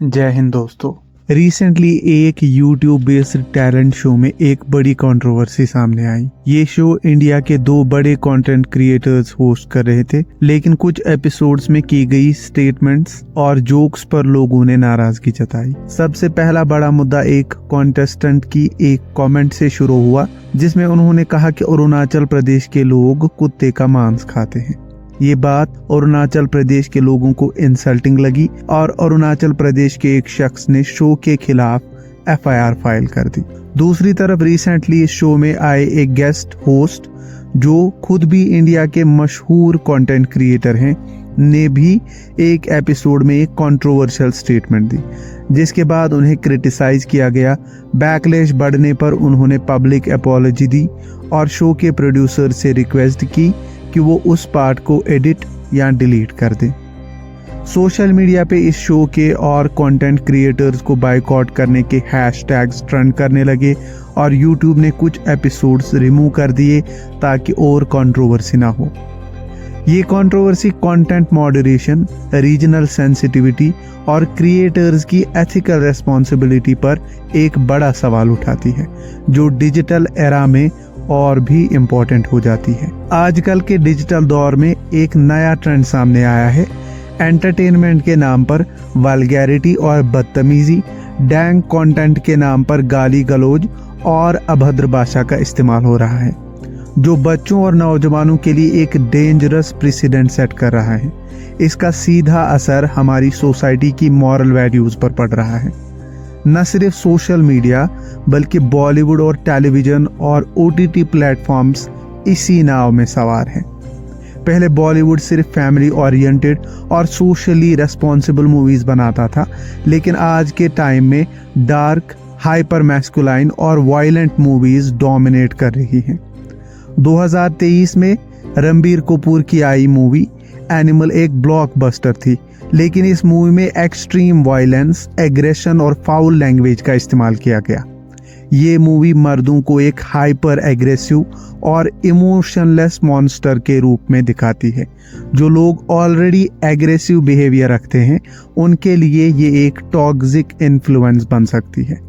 जय हिंद दोस्तों। रिसेंटली एक YouTube बेस्ड टैलेंट शो में एक बड़ी कंट्रोवर्सी सामने आई। ये शो इंडिया के दो बड़े कंटेंट क्रिएटर्स होस्ट कर रहे थे, लेकिन कुछ एपिसोड्स में की गई स्टेटमेंट्स और जोक्स पर लोगों ने नाराजगी जताई। सबसे पहला बड़ा मुद्दा एक कॉन्टेस्टेंट की एक कमेंट से शुरू हुआ, जिसमें उन्होंने कहा कि अरुणाचल प्रदेश के लोग कुत्ते का मांस खाते हैं। ये बात अरुणाचल प्रदेश के लोगों को इंसल्टिंग लगी और अरुणाचल प्रदेश के एक शख्स ने शो के खिलाफ FIR फाइल कर दी। दूसरी तरफ रिसेंटली इस शो में आए एक गेस्ट होस्ट जो खुद भी इंडिया के मशहूर कंटेंट क्रिएटर हैं, ने भी एक एपिसोड में एक कंट्रोवर्शियल स्टेटमेंट दी, जिसके बाद उन्हें क्रिटिसाइज किया गया। बैकलैश बढ़ने पर उन्होंने पब्लिक अपॉलॉजी दी और शो के प्रोड्यूसर से रिक्वेस्ट की कि वो उस पार्ट को एडिट या डिलीट कर दें। सोशल मीडिया पे इस शो के और कंटेंट क्रिएटर्स को बायकॉट करने के हैशटैग्स ट्रेंड करने लगे और यूट्यूब ने कुछ एपिसोड्स रिमूव कर दिए ताकि और कंट्रोवर्सी ना हो। ये controversy content moderation, regional sensitivity और क्रिएटर्स की एथिकल रेस्पॉन्सिबिलिटी पर एक बड़ा सवाल उठाती है, जो डिजिटल एरा में और भी इम्पोर्टेंट हो जाती है। आजकल के डिजिटल दौर में एक नया ट्रेंड सामने आया है। एंटरटेनमेंट के नाम पर वल्गैरिटी और बदतमीजी, डैंग कंटेंट के नाम पर गाली गलौज और अभद्र भाषा का इस्तेमाल हो रहा है, जो बच्चों और नौजवानों के लिए एक डेंजरस प्रेसिडेंट सेट कर रहा है। इसका सीधा असर हमारी सोसाइटी की मॉरल वैल्यूज पर पड़ रहा है। न सिर्फ सोशल मीडिया बल्कि बॉलीवुड और टेलीविजन और OTT प्लेटफॉर्म्स इसी नाव में सवार हैं। पहले बॉलीवुड सिर्फ फैमिली ओरिएंटेड और सोशली रेस्पॉन्सिबल मूवीज बनाता था, लेकिन आज के टाइम में डार्क, हाइपर मैस्कुलाइन और वायलेंट मूवीज डोमिनेट कर रही हैं। 2023 में रणबीर कपूर की आई मूवी एनिमल एक ब्लॉकबस्टर थी, लेकिन इस मूवी में एक्सट्रीम वायलेंस, एग्रेशन और फाउल लैंग्वेज का इस्तेमाल किया गया। ये मूवी मर्दों को एक हाइपर एग्रेसिव और इमोशनलेस मॉन्स्टर के रूप में दिखाती है। जो लोग ऑलरेडी एग्रेसिव बिहेवियर रखते हैं, उनके लिए ये एक टॉक्सिक इन्फ्लुएंस बन सकती है।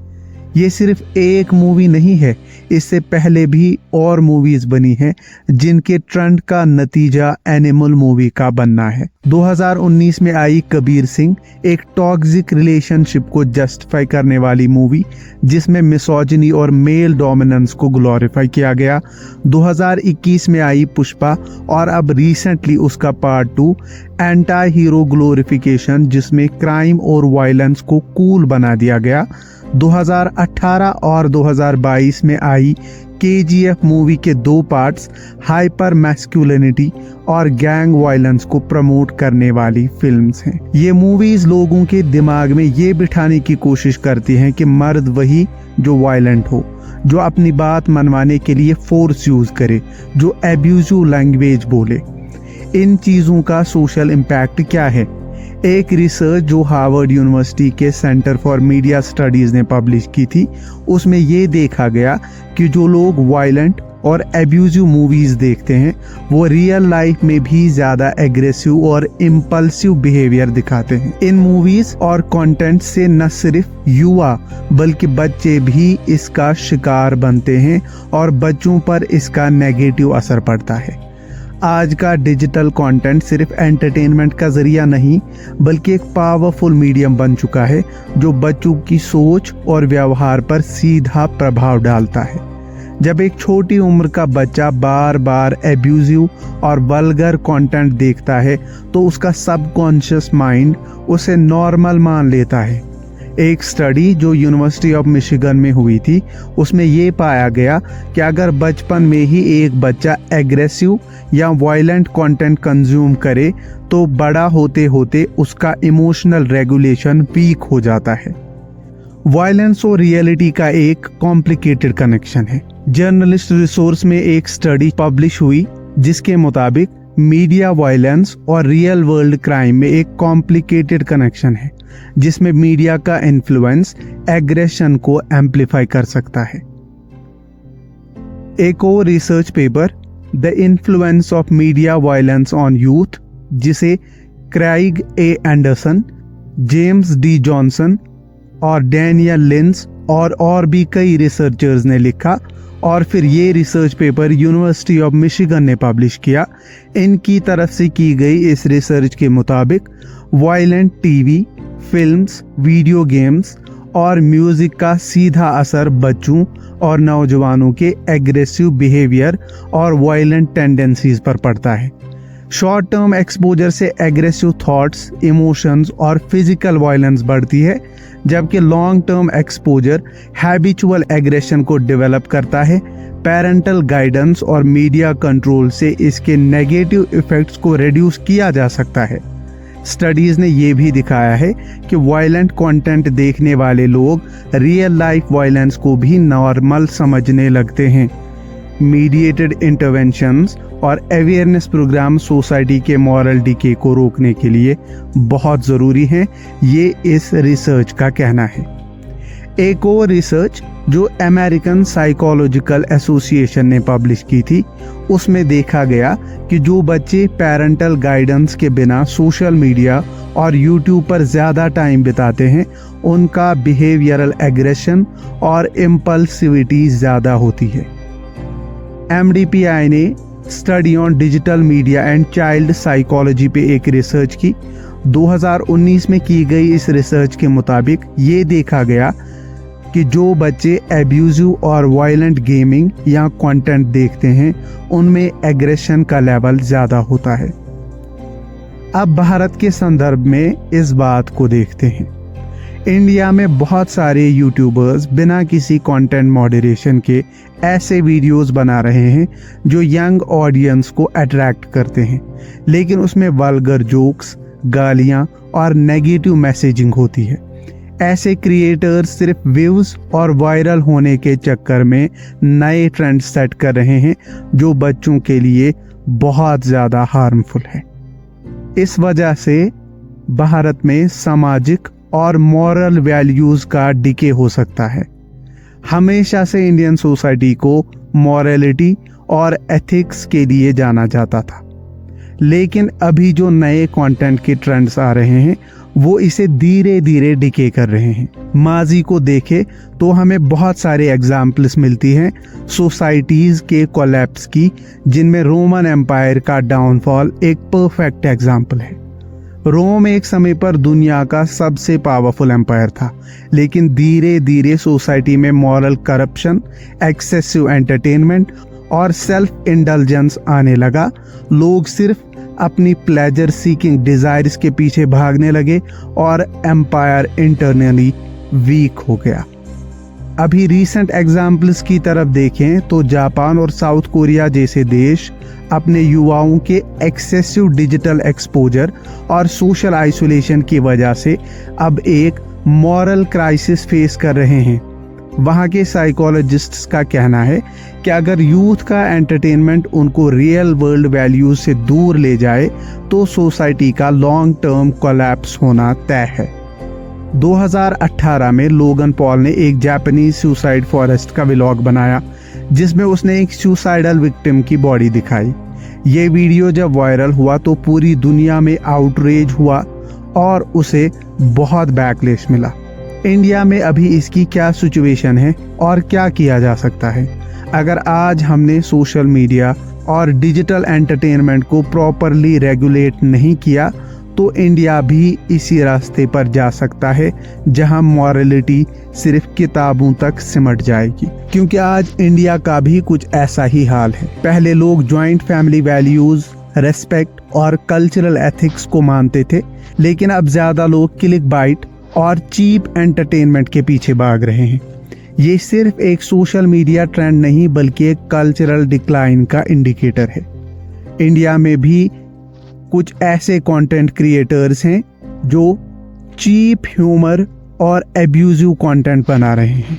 ये सिर्फ एक मूवी नहीं है, इससे पहले भी और मूवीज बनी हैं जिनके ट्रेंड का नतीजा एनिमल मूवी का बनना है। 2019 में आई कबीर सिंह एक टॉक्सिक रिलेशनशिप को जस्टिफाई करने वाली मूवी, जिसमें मिसोजिनी और मेल डोमिनेंस को ग्लोरीफाई किया गया। 2021 में आई पुष्पा और अब रिसेंटली उसका पार्ट 2 एंटी हीरो ग्लोरिफिकेशन, जिसमें क्राइम और वायलेंस को कूल बना दिया गया। 2018 और 2022 में आई KGF मूवी के 2 पार्ट्स हाइपर मैस्कुलिनिटी और गैंग वायलेंस को प्रमोट करने वाली फिल्म्स हैं। ये मूवीज लोगों के दिमाग में ये बिठाने की कोशिश करती हैं कि मर्द वही जो वायलेंट हो, जो अपनी बात मनवाने के लिए फोर्स यूज करे, जो एब्यूजिव लैंग्वेज बोले। इन चीजों का सोशल इम्पैक्ट क्या है? एक रिसर्च जो हार्वर्ड यूनिवर्सिटी के सेंटर फॉर मीडिया स्टडीज ने पब्लिश की थी, उसमें ये देखा गया कि जो लोग वायलेंट और एब्यूजिव मूवीज देखते हैं, वो रियल लाइफ में भी ज्यादा एग्रेसिव और इम्पल्सिव बिहेवियर दिखाते हैं। इन मूवीज और कंटेंट से न सिर्फ युवा बल्कि बच्चे भी इसका शिकार बनते हैं और बच्चों पर इसका नेगेटिव असर पड़ता है। आज का डिजिटल कंटेंट सिर्फ एंटरटेनमेंट का जरिया नहीं, बल्कि एक पावरफुल मीडियम बन चुका है, जो बच्चों की सोच और व्यवहार पर सीधा प्रभाव डालता है। जब एक छोटी उम्र का बच्चा बार बार एब्यूजिव और वल्गर कंटेंट देखता है, तो उसका सबकॉन्शियस माइंड उसे नॉर्मल मान लेता है। एक स्टडी जो यूनिवर्सिटी ऑफ मिशिगन में हुई थी, उसमें ये पाया गया कि अगर बचपन में ही एक बच्चा एग्रेसिव या वायलेंट कंटेंट कंज्यूम करे, तो बड़ा होते होते उसका इमोशनल रेगुलेशन वीक हो जाता है। वायलेंस और रियलिटी का एक कॉम्प्लिकेटेड कनेक्शन है। जर्नलिस्ट रिसोर्स में एक स्टडी पब्लिश हुई, जिसके मुताबिक मीडिया वायलेंस और रियल वर्ल्ड क्राइम में एक कॉम्प्लिकेटेड कनेक्शन है, जिसमें मीडिया का इन्फ्लुएंस एग्रेशन को एम्पलीफाई कर सकता है। एक और research paper, the influence of media violence on youth, जिसे क्राइग ए एंडरसन जेम्स डी जॉनसन और डैनियल लिंस और भी कई रिसर्चर्स ने लिखा और फिर ये research paper university of Michigan ने पब्लिश किया। इनकी तरफ से की गई इस रिसर्च के मुताबिक violent TV, films, video games और म्यूजिक का सीधा असर बच्चों और नौजवानों के एग्रेसिव बिहेवियर और वायलेंट टेंडेंसीज पर पड़ता है। शॉर्ट टर्म एक्सपोजर से एग्रेसिव थॉट्स, इमोशंस और फिजिकल वायलेंस बढ़ती है, जबकि long term exposure habitual aggression को डेवलप करता है। पेरेंटल गाइडेंस और मीडिया कंट्रोल से इसके नेगेटिव इफेक्ट्स को रिड्यूस किया जा सकता है। स्टडीज ने यह भी दिखाया है कि वायलेंट कंटेंट देखने वाले लोग रियल लाइफ वायलेंस को भी नॉर्मल समझने लगते हैं। मीडिएटेड इंटरवेंशंस और अवेयरनेस प्रोग्राम सोसाइटी के मॉरल डिके को रोकने के लिए बहुत ज़रूरी हैं, ये इस रिसर्च का कहना है। एक और रिसर्च जो अमेरिकन साइकोलॉजिकल एसोसिएशन ने पब्लिश की थी, उसमें देखा गया कि जो बच्चे पेरेंटल गाइडेंस के बिना सोशल मीडिया और यूट्यूब पर ज़्यादा टाइम बिताते हैं, उनका बिहेवियरल एग्रेशन और इम्पल्सिविटी ज़्यादा होती है। MDPI ने study on digital media and child psychology पे एक रिसर्च की। 2019 में की गई इस रिसर्च के मुताबिक ये देखा गया कि जो बच्चे एब्यूजिव और वायलेंट गेमिंग या कंटेंट देखते हैं, उनमें एग्रेशन का लेवल ज़्यादा होता है। अब भारत के संदर्भ में इस बात को देखते हैं। इंडिया में बहुत सारे यूट्यूबर्स बिना किसी कंटेंट मॉडरेशन के ऐसे वीडियोस बना रहे हैं जो यंग ऑडियंस को अट्रैक्ट करते हैं, लेकिन उसमें वल्गर जोक्स, गालियां और नेगेटिव मैसेजिंग होती है। ऐसे क्रिएटर्स सिर्फ व्यूज और वायरल होने के चक्कर में नए ट्रेंड सेट कर रहे हैं जो बच्चों के लिए बहुत ज़्यादा हार्मफुल है। इस वजह से भारत में सामाजिक और मॉरल वैल्यूज का डिके हो सकता है। हमेशा से इंडियन सोसाइटी को मॉरलिटी और एथिक्स के लिए जाना जाता था, लेकिन अभी जो नए कंटेंट के ट्रेंड्स आ रहे हैं वो इसे धीरे धीरे डिके कर रहे हैं। माजी को देखे तो हमें बहुत सारे एग्जाम्पल्स मिलती हैं सोसाइटीज के कोलैप्स की, जिनमें रोमन एम्पायर का डाउनफॉल एक परफेक्ट एग्जाम्पल है। रोम एक समय पर दुनिया का सबसे पावरफुल एम्पायर था, लेकिन धीरे धीरे सोसाइटी में मॉरल करप्शन, एक्सेसिव एंटरटेनमेंट और सेल्फ इंडल्जेंस आने लगा। लोग सिर्फ अपनी प्लेजर सीकिंग डिजायर्स के पीछे भागने लगे और एम्पायर इंटरनली वीक हो गया। अभी रीसेंट एग्जाम्पल्स की तरफ देखें तो जापान और साउथ कोरिया जैसे देश अपने युवाओं के एक्सेसिव डिजिटल एक्सपोजर और सोशल आइसोलेशन की वजह से अब एक मॉरल क्राइसिस फेस कर रहे हैं। वहाँ के साइकोलॉजिस्ट्स का कहना है कि अगर यूथ का एंटरटेनमेंट उनको रियल वर्ल्ड वैल्यूज से दूर ले जाए तो सोसाइटी का लॉन्ग टर्म कोलैप्स होना तय है। 2018 में लोगन पॉल ने एक जापानीज सुसाइड फॉरेस्ट का व्लॉग बनाया, जिसमें उसने एक सुसाइडल विक्टिम की बॉडी दिखाई। ये वीडियो जब वायरल हुआ तो पूरी दुनिया में आउटरेज हुआ और उसे बहुत बैकलैश मिला। इंडिया में अभी इसकी क्या सिचुएशन है और क्या किया जा सकता है? अगर आज हमने सोशल मीडिया और डिजिटल एंटरटेनमेंट को प्रॉपरली रेगुलेट नहीं किया तो इंडिया भी इसी रास्ते पर जा सकता है जहां मॉरलिटी सिर्फ किताबों तक सिमट जाएगी। क्योंकि आज इंडिया का भी कुछ ऐसा ही हाल है। पहले लोग जॉइंट फैमिली वैल्यूज, रेस्पेक्ट और कल्चरल एथिक्स को मानते थे, लेकिन अब ज्यादा लोग क्लिक बाइट और चीप एंटरटेनमेंट के पीछे भाग रहे हैं। ये सिर्फ एक सोशल मीडिया ट्रेंड नहीं बल्कि एक कल्चरल डिक्लाइन का इंडिकेटर है। इंडिया में भी कुछ ऐसे कंटेंट क्रिएटर्स हैं जो चीप ह्यूमर और एब्यूजिव कंटेंट बना रहे हैं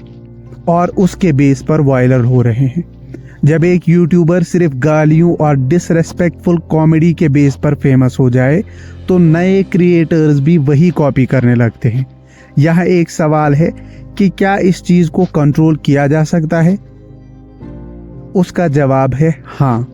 और उसके बेस पर वायरल हो रहे हैं। जब एक यूट्यूबर सिर्फ गालियों और डिसरेस्पेक्टफुल कॉमेडी के बेस पर फेमस हो जाए तो नए क्रिएटर्स भी वही कॉपी करने लगते हैं। यहाँ एक सवाल है कि क्या इस चीज को कंट्रोल किया जा सकता है? उसका जवाब है हाँ,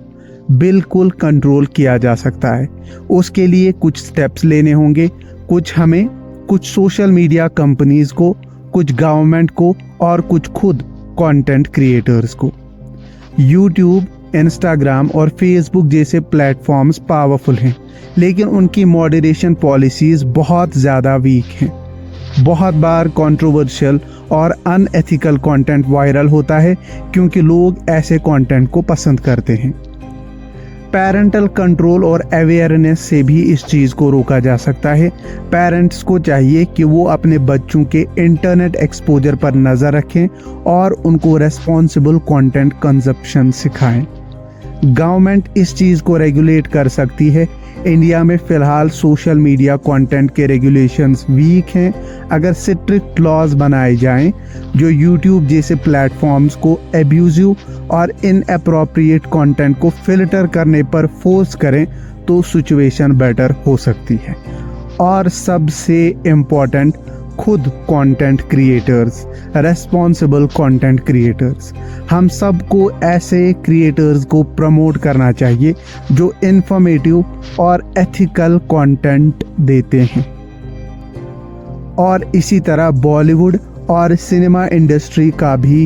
बिल्कुल कंट्रोल किया जा सकता है। उसके लिए कुछ स्टेप्स लेने होंगे, कुछ हमें कुछ सोशल मीडिया कंपनीज को, कुछ गवर्नमेंट को और कुछ खुद कंटेंट क्रिएटर्स को। यूट्यूब, इंस्टाग्राम और फेसबुक जैसे प्लेटफॉर्म्स पावरफुल हैं, लेकिन उनकी मॉडरेशन पॉलिसीज बहुत ज़्यादा वीक हैं। बहुत बार कंट्रोवर्शियल और अनएथिकल कंटेंट वायरल होता है क्योंकि लोग ऐसे कंटेंट को पसंद करते हैं। पेरेंटल कंट्रोल और अवेयरनेस से भी इस चीज़ को रोका जा सकता है। पेरेंट्स को चाहिए कि वो अपने बच्चों के इंटरनेट एक्सपोजर पर नज़र रखें और उनको रेस्पॉन्सिबल कंटेंट कंजप्शन सिखाएं। गवर्नमेंट इस चीज़ को रेगुलेट कर सकती है। इंडिया में फ़िलहाल सोशल मीडिया कंटेंट के रेगुलेशंस वीक हैं। अगर स्ट्रिक्ट लॉज बनाए जाएं जो यूट्यूब जैसे प्लेटफॉर्म्स को एब्यूजिव और इनअप्रोप्रिएट कंटेंट को फिल्टर करने पर फोर्स करें तो सिचुएशन बेटर हो सकती है। और सबसे इम्पोर्टेंट, खुद content creators, responsible content creators. हम सबको ऐसे क्रिएटर्स को प्रमोट करना चाहिए जो इंफॉर्मेटिव और एथिकल कंटेंट देते हैं। और इसी तरह बॉलीवुड और सिनेमा इंडस्ट्री का भी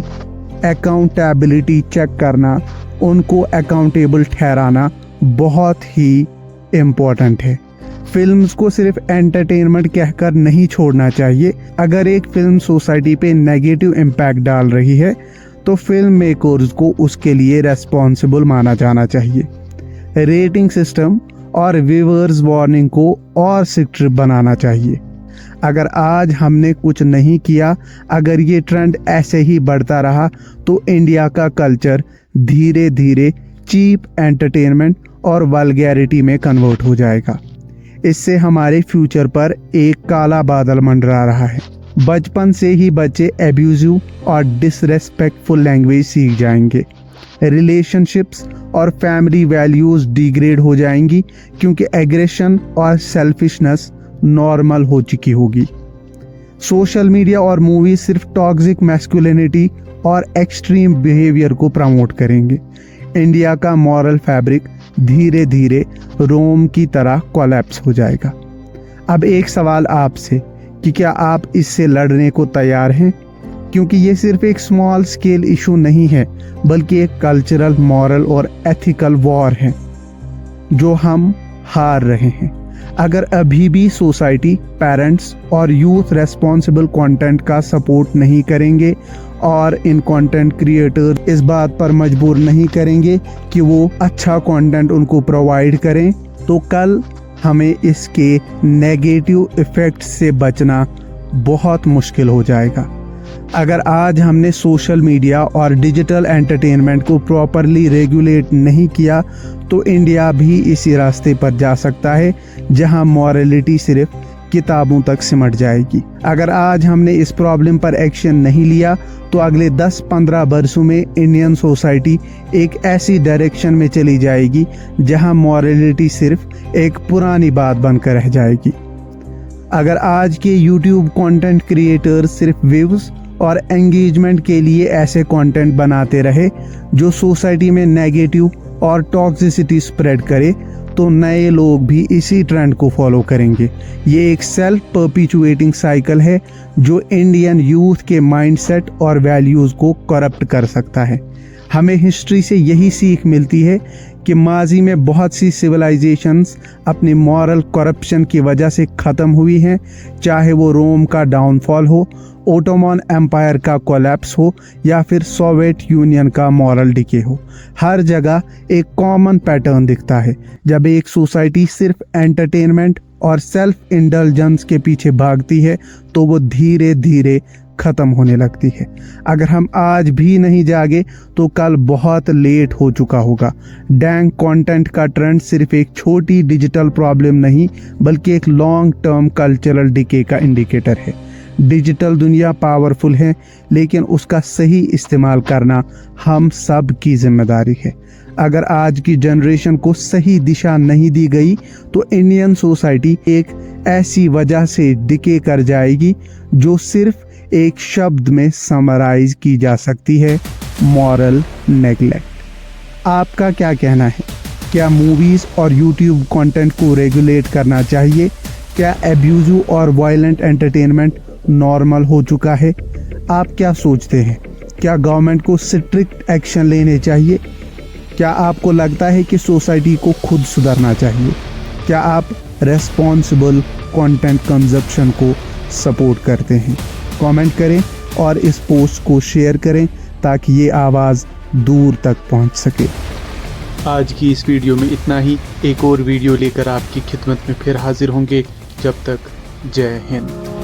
अकाउंटेबिलिटी चेक करना, उनको अकाउंटेबल ठहराना बहुत ही इम्पोर्टेंट है। फिल्म्स को सिर्फ एंटरटेनमेंट कहकर नहीं छोड़ना चाहिए। अगर एक फिल्म सोसाइटी पे नेगेटिव इम्पैक्ट डाल रही है तो फिल्म मेकर्स को उसके लिए रेस्पॉन्सिबल माना जाना चाहिए। रेटिंग सिस्टम और व्यूअर्स वार्निंग को और स्ट्रिक्ट बनाना चाहिए। अगर आज हमने कुछ नहीं किया, अगर ये ट्रेंड ऐसे ही बढ़ता रहा तो इंडिया का कल्चर धीरे धीरे चीप एंटरटेनमेंट और वल्गैरिटी में कन्वर्ट हो जाएगा। इससे हमारे फ्यूचर पर एक काला बादल मंडरा रहा है। बचपन से ही बच्चे एब्यूजिव और डिसरेस्पेक्टफुल लैंग्वेज सीख जाएंगे। रिलेशनशिप्स और फैमिली वैल्यूज डिग्रेड हो जाएंगी क्योंकि एग्रेशन और सेल्फिशनेस नॉर्मल हो चुकी होगी। सोशल मीडिया और मूवीज सिर्फ टॉक्सिक मैस्कुलिनिटी और एक्सट्रीम बिहेवियर को प्रमोट करेंगे। इंडिया का मॉरल फैब्रिक धीरे धीरे रोम की तरह कोलैप्स हो जाएगा। अब एक सवाल आपसे कि क्या आप इससे लड़ने को तैयार हैं? क्योंकि ये सिर्फ एक स्मॉल स्केल इशू नहीं है, बल्कि एक कल्चरल, मॉरल और एथिकल वॉर है जो हम हार रहे हैं। अगर अभी भी सोसाइटी, पेरेंट्स और यूथ रेस्पॉन्सिबल कंटेंट का सपोर्ट नहीं करेंगे और इन कंटेंट क्रिएटर इस बात पर मजबूर नहीं करेंगे कि वो अच्छा कंटेंट उनको प्रोवाइड करें, तो कल हमें इसके नेगेटिव इफ़ेक्ट से बचना बहुत मुश्किल हो जाएगा। अगर आज हमने सोशल मीडिया और डिजिटल एंटरटेनमेंट को प्रॉपरली रेगुलेट नहीं किया तो इंडिया भी इसी रास्ते पर जा सकता है जहां मॉरलिटी सिर्फ किताबों तक सिमट जाएगी। अगर आज हमने इस प्रॉब्लम पर एक्शन नहीं लिया तो अगले 10-15 वर्षों में इंडियन सोसाइटी एक ऐसी डायरेक्शन में चली जाएगी जहां मॉरलिटी सिर्फ एक पुरानी बात बनकर रह जाएगी। अगर आज के यूट्यूब कंटेंट क्रिएटर्स सिर्फ व्यूज और एंगेजमेंट के लिए ऐसे कंटेंट बनाते रहे जो सोसाइटी में नेगेटिव और टॉक्सिसिटी स्प्रेड करे, तो नए लोग भी इसी ट्रेंड को फॉलो करेंगे। ये एक सेल्फ परपिचुएटिंग साइकिल है जो इंडियन यूथ के माइंडसेट और वैल्यूज़ को करप्ट कर सकता है। हमें हिस्ट्री से यही सीख मिलती है कि माजी में बहुत सी सिविलाइजेशंस अपनी मॉरल करप्शन की वजह से ख़त्म हुई हैं, चाहे वो रोम का डाउनफॉल हो, ओटोमन एम्पायर का कोलैप्स हो या फिर सोवियत यूनियन का मॉरल डिके हो। हर जगह एक कॉमन पैटर्न दिखता है। जब एक सोसाइटी सिर्फ एंटरटेनमेंट और सेल्फ इंडल्जेंस के पीछे भागती है तो वो धीरे धीरे ख़त्म होने लगती है। अगर हम आज भी नहीं जागे तो कल बहुत लेट हो चुका होगा। डैंग कंटेंट का ट्रेंड सिर्फ एक छोटी डिजिटल प्रॉब्लम नहीं बल्कि एक लॉन्ग टर्म कल्चरल डिके का इंडिकेटर है। डिजिटल दुनिया पावरफुल है लेकिन उसका सही इस्तेमाल करना हम सब की जिम्मेदारी है। अगर आज की जनरेशन को सही दिशा नहीं दी गई तो इंडियन सोसाइटी एक ऐसी वजह से डिके कर जाएगी जो सिर्फ एक शब्द में समराइज की जा सकती है, मॉरल नेगलेक्ट। आपका क्या कहना है? क्या मूवीज़ और यूट्यूब कंटेंट को रेगुलेट करना चाहिए? क्या एब्यूजिव और वायलेंट एंटरटेनमेंट नॉर्मल हो चुका है? आप क्या सोचते हैं? क्या गवर्नमेंट को स्ट्रिक्ट एक्शन लेने चाहिए? क्या आपको लगता है कि सोसाइटी को खुद सुधरना चाहिए? क्या आप रेस्पॉन्सिबल कंटेंट कंजप्शन को सपोर्ट करते हैं? कमेंट करें और इस पोस्ट को शेयर करें ताकि ये आवाज़ दूर तक पहुंच सके। आज की इस वीडियो में इतना ही। एक और वीडियो लेकर आपकी खिदमत में फिर हाजिर होंगे। जब तक जय हिंद।